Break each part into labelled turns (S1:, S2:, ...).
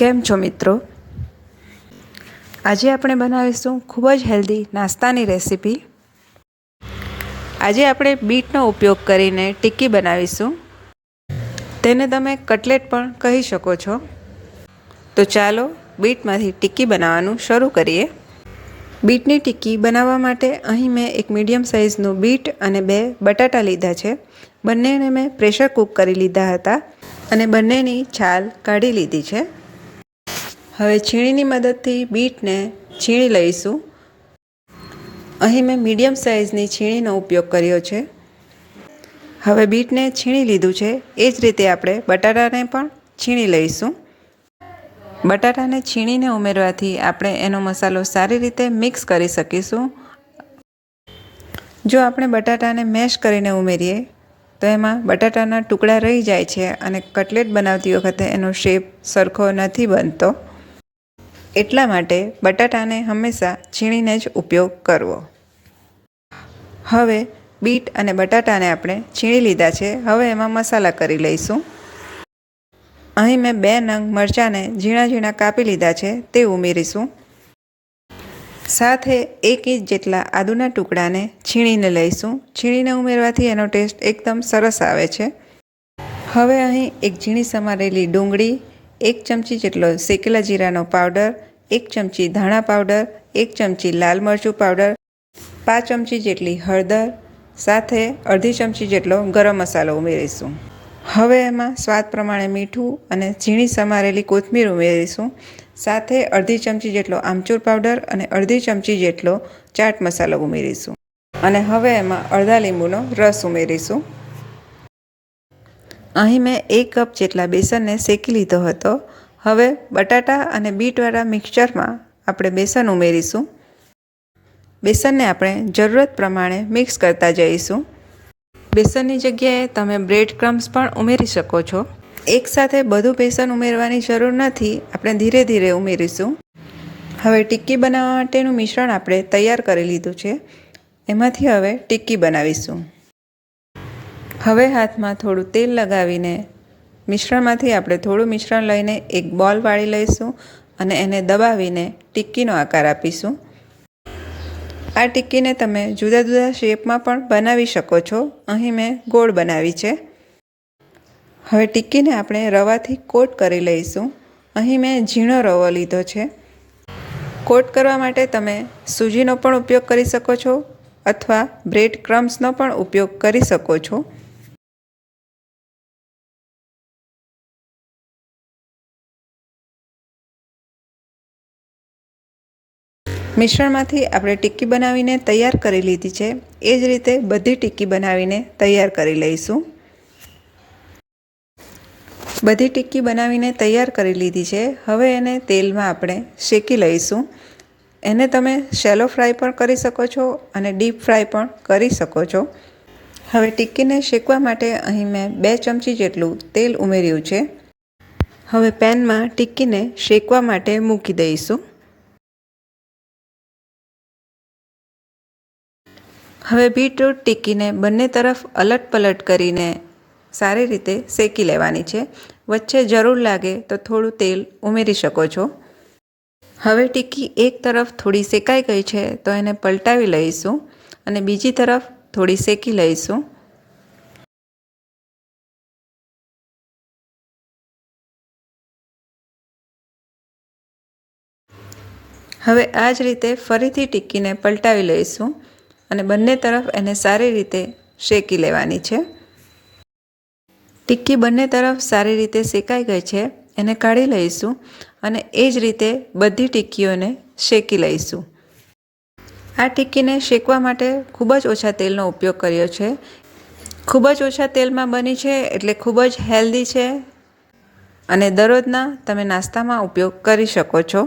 S1: કેમ છો મિત્રો? આજે આપણે બનાવીશું ખૂબ જ હેલ્ધી નાસ્તાની રેસીપી. આજે આપણે બીટનો ઉપયોગ કરીને ટિક્કી બનાવીશું. તેને તમે કટલેટ પણ કહી શકો છો. તો ચાલો બીટમાંથી ટિક્કી બનાવવાનું શરૂ કરીએ. બીટની ટિક્કી બનાવવા માટે અહીં મેં એક મીડિયમ સાઇઝનું બીટ અને 2 બટાટા લીધા છે. બંનેને મેં પ્રેશર કૂક કરી લીધા હતા અને બંનેની છાલ કાઢી લીધી છે. હવે છીણીની મદદથી બીટને છીણી લઈશું. અહીં મેં મીડિયમ સાઇઝની છીણીનો ઉપયોગ કર્યો છે. હવે બીટને છીણી લીધું છે એ જ રીતે આપણે બટાટાને પણ છીણી લઈશું. બટાટાને છીણીને ઉમેરવાથી આપણે એનો મસાલો સારી રીતે મિક્સ કરી શકીશું. જો આપણે બટાટાને મેશ કરીને ઉમેરીએ તો એમાં બટાટાના ટુકડા રહી જાય છે અને કટલેટ બનાવતી વખતે એનો શેપ સરખો નથી બનતો. એટલા માટે બટાટાને હંમેશા છીણીને જ ઉપયોગ કરવો. હવે બીટ અને બટાટાને આપણે છીણી લીધા છે. હવે એમાં મસાલા કરી લઈશું. અહીં મેં 2 નંગ મરચાંને ઝીણા ઝીણા કાપી લીધા છે તે ઉમેરીશું. સાથે 1 ઇંચ જેટલા આદુના ટુકડાને છીણીને લઈશું. છીણીને ઉમેરવાથી એનો ટેસ્ટ એકદમ સરસ આવે છે. હવે અહીં એક ઝીણી સમારેલી ડુંગળી, 1 ચમચી જેટલો શેકેલા જીરાનો પાવડર, 1 ચમચી ધાણા પાવડર, 1 ચમચી લાલ મરચું પાવડર, 5 ચમચી જેટલી હળદર, સાથે અડધી ચમચી જેટલો ગરમ મસાલો ઉમેરીશું. હવે એમાં સ્વાદ પ્રમાણે મીઠું અને ઝીણી સમારેલી કોથમીર ઉમેરીશું. સાથે અડધી ચમચી જેટલો આમચૂર પાવડર અને અડધી ચમચી જેટલો ચાટ મસાલો ઉમેરીશું. અને હવે એમાં અડધા લીંબુનો રસ ઉમેરીશું. અહીં મેં 1 કપ જેટલા બેસનને શેકી લીધો હતો. હવે બટાટા અને બીટવાળા મિક્સચરમાં આપણે બેસન ઉમેરીશું. બેસનને આપણે જરૂરત પ્રમાણે મિક્સ કરતા જઈશું. બેસનની જગ્યાએ તમે બ્રેડ ક્રમ્સ પણ ઉમેરી શકો છો. એકસાથે બધું બેસન ઉમેરવાની જરૂર નથી, આપણે ધીરે ધીરે ઉમેરીશું. હવે ટિક્કી બનાવવા માટેનું મિશ્રણ આપણે તૈયાર કરી લીધું છે. એમાંથી હવે ટિક્કી બનાવીશું. હવે હાથમાં થોડું તેલ લગાવીને મિશ્રણમાંથી આપણે થોડું મિશ્રણ લઈને એક બોલ વાળી લઈશું અને એને દબાવીને ટિક્કીનો આકાર આપીશું. આ ટિક્કીને તમે જુદા જુદા શેપમાં પણ બનાવી શકો છો. અહીં મેં ગોળ બનાવી છે. હવે ટિક્કીને આપણે રવાથી કોટ કરી લઈશું. અહીં મેં ઝીણો રવો લીધો છે. કોટ કરવા માટે તમે સૂજીનો પણ ઉપયોગ કરી શકો છો અથવા બ્રેડ ક્રમ્સનો પણ ઉપયોગ કરી શકો છો. મિશ્રણમાંથી આપણે ટિક્કી બનાવીને તૈયાર કરી લીધી છે. એ જ રીતે બધી ટિક્કી બનાવીને તૈયાર કરી લઈશું. બધી ટિક્કી બનાવીને તૈયાર કરી લીધી છે. હવે એને તેલમાં આપણે શેકી લઈશું. એને તમે શેલો ફ્રાય પણ કરી શકો છો અને ડીપ ફ્રાય પણ કરી શકો છો. હવે ટિક્કીને શેકવા માટે અહીં મેં 2 ચમચી જેટલું તેલ ઉમેર્યું છે. હવે પેનમાં ટિક્કીને શેકવા માટે મૂકી દઈશું. હવે બીટરૂટ ટિક્કીને બંને તરફ અલટ પલટ કરીને સારી રીતે શેકી લેવાની છે. વચ્ચે જરૂર લાગે તો થોડું તેલ ઉમેરી શકો છો. હવે ટિક્કી એક તરફ થોડી શેકાઈ ગઈ છે તો એને પલટાવી લઈશું અને બીજી તરફ થોડી શેકી લઈશું. હવે આ જ રીતે ફરીથી ટિક્કીને પલટાવી લઈશું અને બંને તરફ એને સારી રીતે શેકી લેવાની છે. ટિક્કી બંને તરફ સારી રીતે શેકાઈ ગઈ છે. એને કાઢી લઈશું અને એ જ રીતે બધી ટિક્કીઓને શેકી લઈશું. આ ટિક્કીને શેકવા માટે ખૂબ જ ઓછા તેલનો ઉપયોગ કર્યો છે. ખૂબ જ ઓછા તેલમાં બની છે એટલે ખૂબ જ હેલ્ધી છે અને દરરોજના તમે નાસ્તામાં ઉપયોગ કરી શકો છો.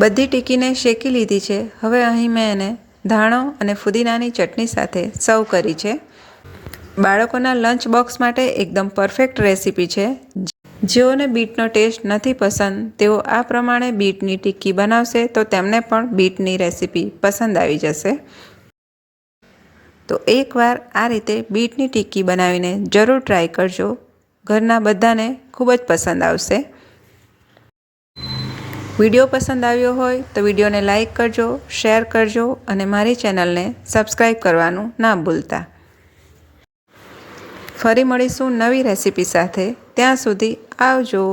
S1: બધી ટિક્કીને શેકી લીધી છે. હવે અહીં મેં એને ધાણો અને ફુદીનાની ચટણી સાથે સર્વ કરી છે. બાળકોના લંચ બોક્સ માટે એકદમ પરફેક્ટ રેસીપી છે. જેઓને બીટનો ટેસ્ટ નથી પસંદ તેઓ આ પ્રમાણે બીટની ટિક્કી બનાવશે તો તેમને પણ બીટની રેસીપી પસંદ આવી જશે. તો એકવાર આ રીતે બીટની ટિક્કી બનાવીને જરૂર ટ્રાય કરજો. ઘરના બધાને ખૂબ જ પસંદ આવશે. વિડીયો પસંદ આવ્યો હોય તો વિડીયોને લાઈક કરજો, શેર કરજો અને મારી ચેનલને સબસ્ક્રાઈબ કરવાનું ના ભૂલતા. ફરી મળીશું નવી રેસીપી સાથે. ત્યાં સુધી આવજો.